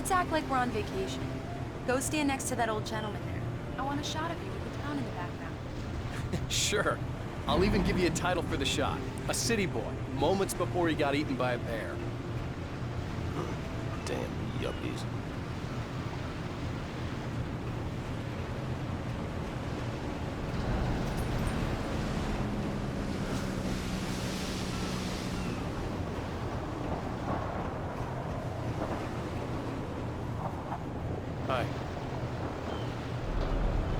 Let's act like we're on vacation. Go stand next to that old gentleman there. I want a shot of you with the town in the background. Sure. I'll even give you a title for the shot. A city boy, moments before he got eaten by a bear. Damn yuppies. Hi.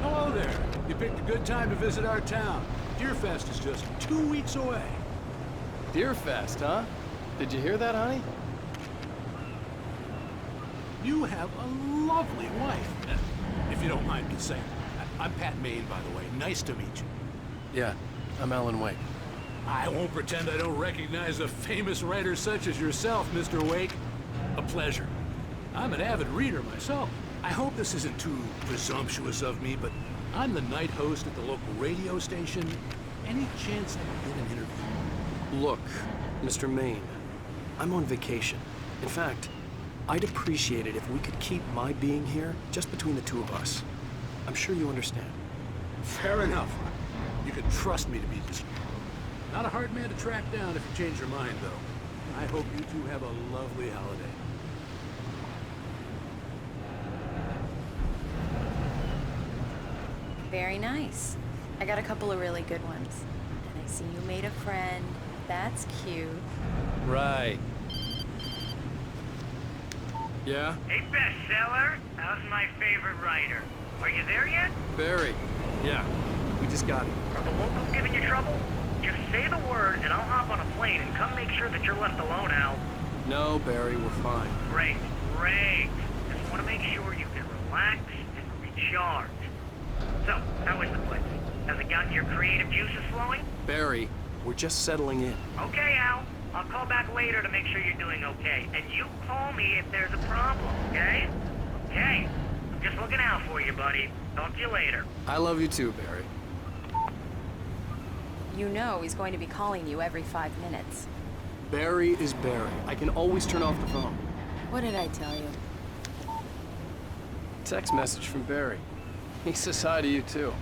Hello there. You picked a good time to visit our town. Deerfest is just 2 weeks away. Deerfest, huh? Did you hear that, honey? You have a lovely wife. If you don't mind me saying. I'm Pat Maine, by the way. Nice to meet you. Yeah, I'm Alan Wake. I won't pretend I don't recognize a famous writer such as yourself, Mr. Wake. A pleasure. I'm an avid reader myself. I hope this isn't too presumptuous of me, but I'm the night host at the local radio station. Any chance I could get an interview? Look, Mr. Maine, I'm on vacation. In fact, I'd appreciate it if we could keep my being here just between the two of us. I'm sure you understand. Fair enough. You can trust me to be discreet. Not a hard man to track down if you change your mind, though. I hope you two have a lovely holiday. Very nice. I got a couple of really good ones. And I see you made a friend. That's cute. Right. Yeah? Hey, bestseller. How's my favorite writer? Are you there yet? Barry. Yeah. We just got it. Are the locals giving you trouble? Just say the word and I'll hop on a plane and come make sure that you're left alone, Al. No, Barry, we're fine. Great, great. Just want to make sure you can relax and recharge. So, how is the place? Has it gotten your creative juices flowing? Barry, we're just settling in. Okay, Al. I'll call back later to make sure you're doing okay. And you call me if there's a problem, okay? Okay. I'm just looking out for you, buddy. Talk to you later. I love you too, Barry. You know he's going to be calling you every 5 minutes. Barry is Barry. I can always turn off the phone. What did I tell you? Text message from Barry. He says hi to you too.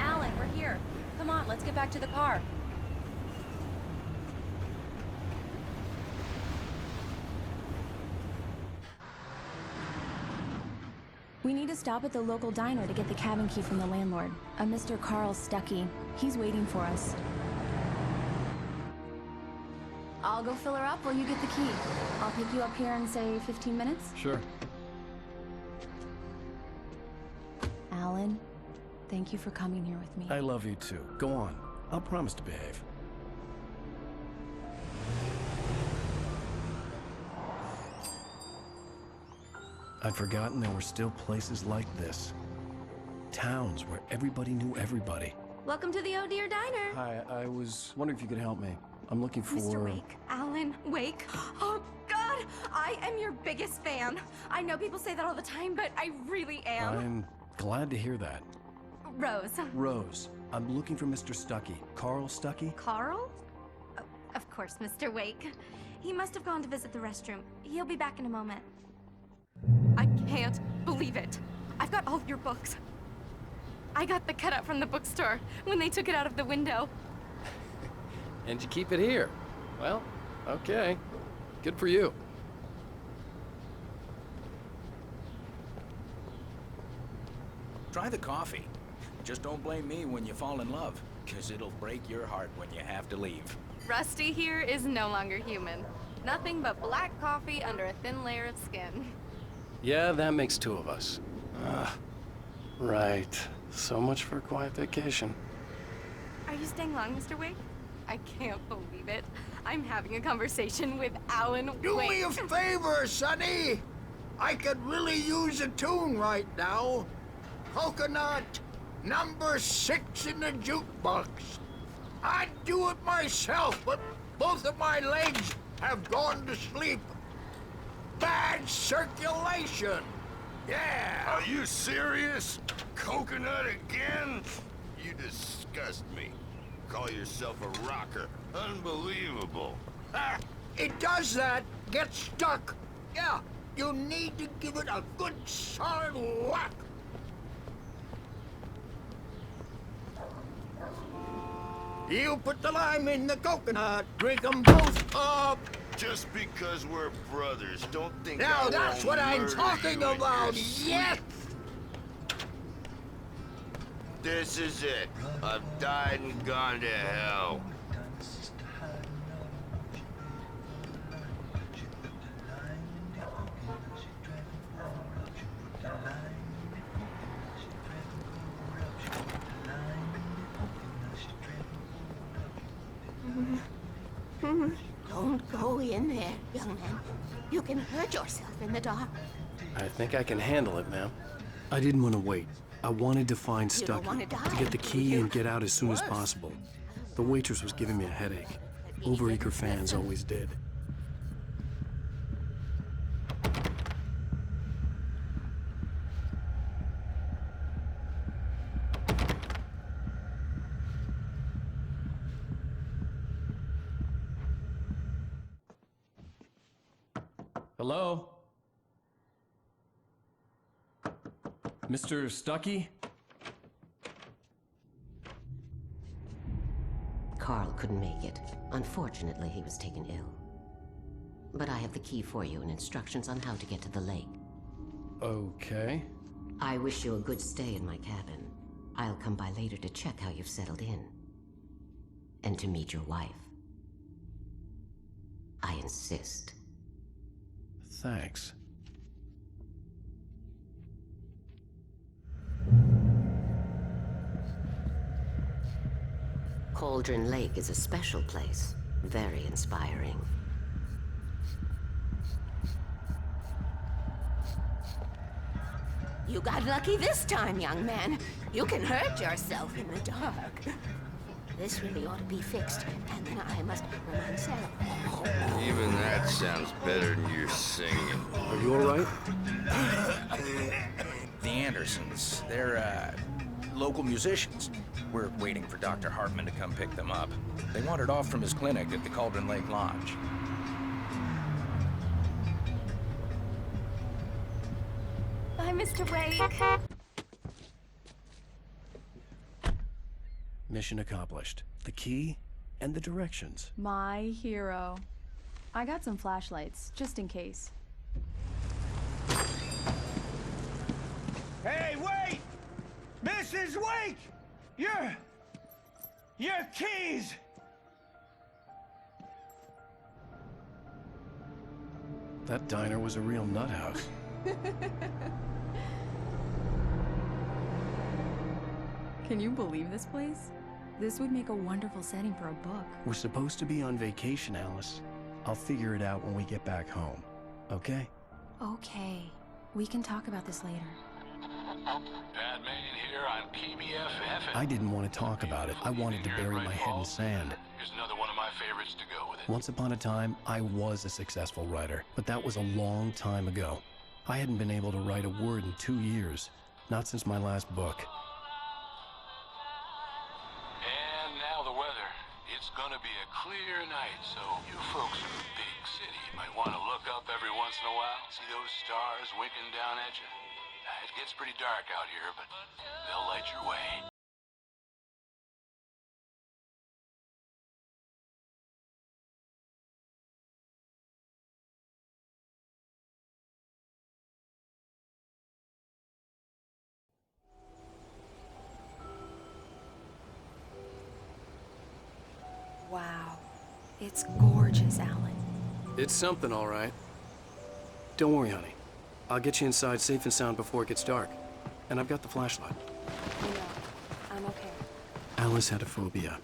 Alan, we're here. Come on, let's get back to the car. We need to stop at the local diner to get the cabin key from the landlord, a Mr. Carl Stuckey. He's waiting for us. I'll go fill her up while you get the key. I'll pick you up here in, say, 15 minutes? Sure. Alan, thank you for coming here with me. I love you too. Go on. I'll promise to behave. I'd forgotten there were still places like this. Towns where everybody knew everybody. Welcome to the Oh Dear Diner. Hi, I was wondering if you could help me. I'm looking for... Mr. Wake. Alan Wake. Oh, God! I am your biggest fan. I know people say that all the time, but I really am. I'm glad to hear that. Rose. Rose, I'm looking for Mr. Stuckey. Carl Stuckey? Carl? Oh, of course, Mr. Wake. He must have gone to visit the restroom. He'll be back in a moment. I can't believe it. I've got all of your books. I got the cutout from the bookstore when they took it out of the window. And you keep it here. Well, okay. Good for you. Try the coffee. Just don't blame me when you fall in love, 'cause it'll break your heart when you have to leave. Rusty here is no longer human. Nothing but black coffee under a thin layer of skin. Yeah, that makes two of us. Right. So much for a quiet vacation. Are you staying long, Mr. Wake? I can't believe it. I'm having a conversation with Alan Wake. Do me a favor, Sonny. I could really use a tune right now. Coconut, number 6 in the jukebox. I'd do it myself, but both of my legs have gone to sleep. Bad circulation. Yeah. Are you serious? Coconut again? You disgust me. Call yourself a rocker. Unbelievable. Ha! it does that. Get stuck. Yeah, you need to give it a good solid whack. You put the lime in the coconut. Drink 'em both up. Just because we're brothers, don't think Now I that's won't what I'm murder talking you in your about. sleep. Yes. This is it. I've died and gone to hell. Don't go in there, young man. You can hurt yourself in the dark. I think I can handle it, ma'am. I didn't want to wait. I wanted to find You don't Stucky, wanna die, to get the do key you? and get out as soon as Worse. possible. The waitress was giving me a headache. Overeager fans always did. Hello? Mr. Stucky? Carl couldn't make it. Unfortunately, he was taken ill. But I have the key for you and instructions on how to get to the lake. Okay. I wish you a good stay in my cabin. I'll come by later to check how you've settled in. And to meet your wife. I insist. Thanks. Cauldron Lake is a special place. Very inspiring. You got lucky this time, young man. You can hurt yourself in the dark. This really ought to be fixed, and then I must remind Sarah. Even that sounds better than your singing. Are you alright? The Andersons, they're, local musicians. We're waiting for Dr. Hartman to come pick them up. They wandered off from his clinic at the Cauldron Lake Lodge. Bye, Mr. Wake. Mission accomplished. The key and the directions. My hero. I got some flashlights, just in case. Hey, wait! Mrs. Wake! Your keys! That diner was a real nut house. Can you believe this place? This would make a wonderful setting for a book. We're supposed to be on vacation, Alice. I'll figure it out when we get back home. Okay? Okay. We can talk about this later. Batman here on PBFF. I didn't want to talk about it. I wanted to bury my head in sand. Here's another one of my favorites to go with it. Once upon a time, I was a successful writer, but that was a long time ago. I hadn't been able to write a word in 2 years, not since my last book. And now the weather. It's gonna be a clear night, so you folks in the big city might want to look up every once in a while. See those stars winking down at you? It gets pretty dark out here, but they'll light your way. Wow. It's gorgeous, Alan. It's something, all right. Don't worry, honey. I'll get you inside safe and sound before it gets dark. And I've got the flashlight. You know, I'm okay. Alice had a phobia.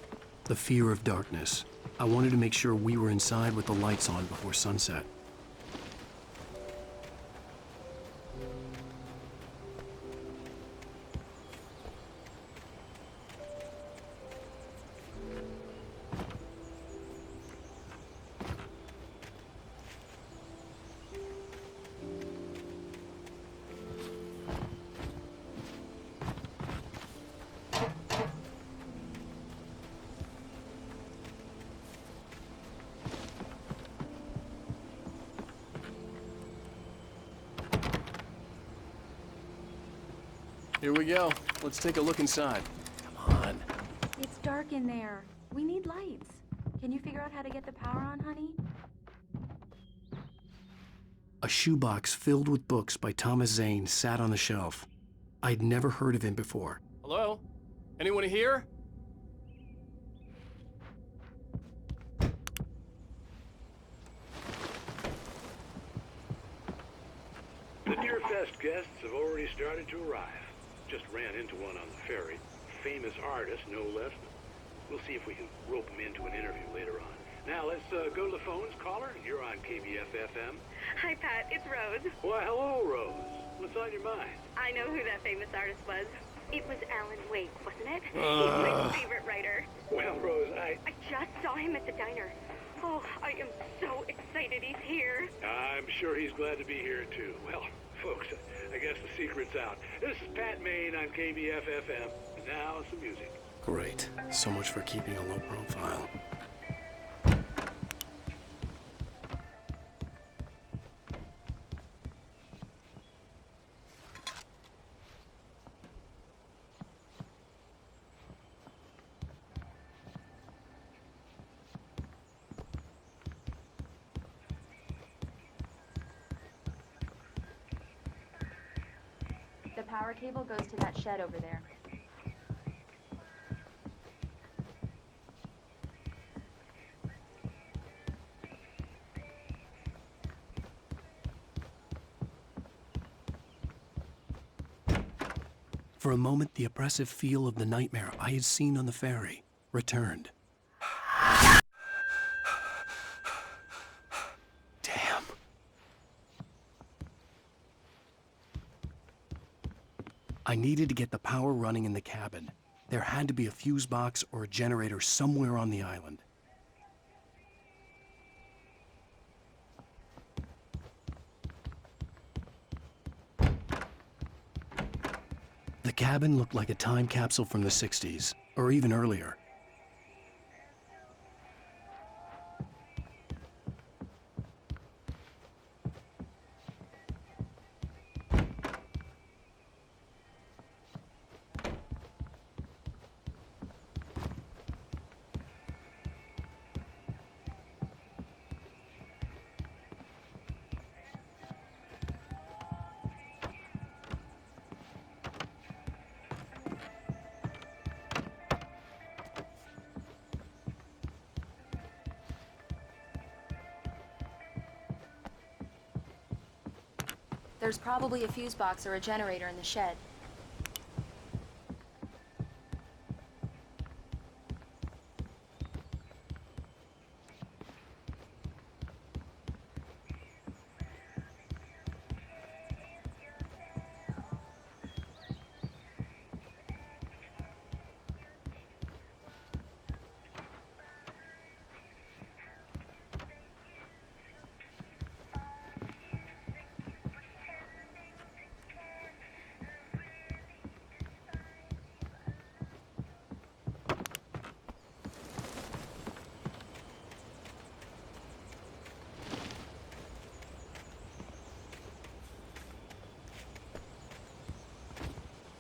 The fear of darkness. I wanted to make sure we were inside with the lights on before sunset. Here we go. Let's take a look inside. Come on. It's dark in there. We need lights. Can you figure out how to get the power on, honey? A shoebox filled with books by Thomas Zane sat on the shelf. I'd never heard of him before. Hello? Anyone here? The Deerfest guests have already started to arrive. Just ran into one on the ferry. Famous artist, no less. We'll see if we can rope him into an interview later on. Now, let's go to the phones. Caller, you're on KBF-FM. Hi, Pat. It's Rose. Why, hello, Rose. What's on your mind? I know who that famous artist was. It was Alan Wake, wasn't it? He's my favorite writer. Well, Rose, I just saw him at the diner. Oh, I am so excited he's here. I'm sure he's glad to be here, too. Well, folks, I guess the secret's out. This is Pat Maine on KBF-FM. Now, some music. Great. So much for keeping a low profile. The power cable goes to that shed over there. For a moment, the oppressive feel of the nightmare I had seen on the ferry returned. Damn. I needed to get the power running in the cabin. There had to be a fuse box or a generator somewhere on the island. The cabin looked like a time capsule from the 60s, or even earlier. There's probably a fuse box or a generator in the shed.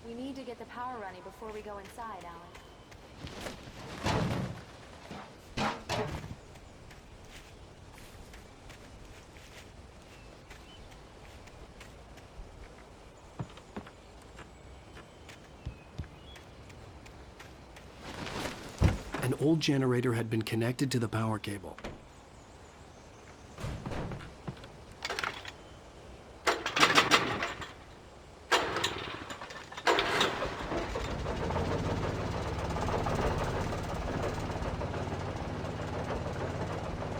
We need to get the power running before we go inside, Alan. An old generator had been connected to the power cable.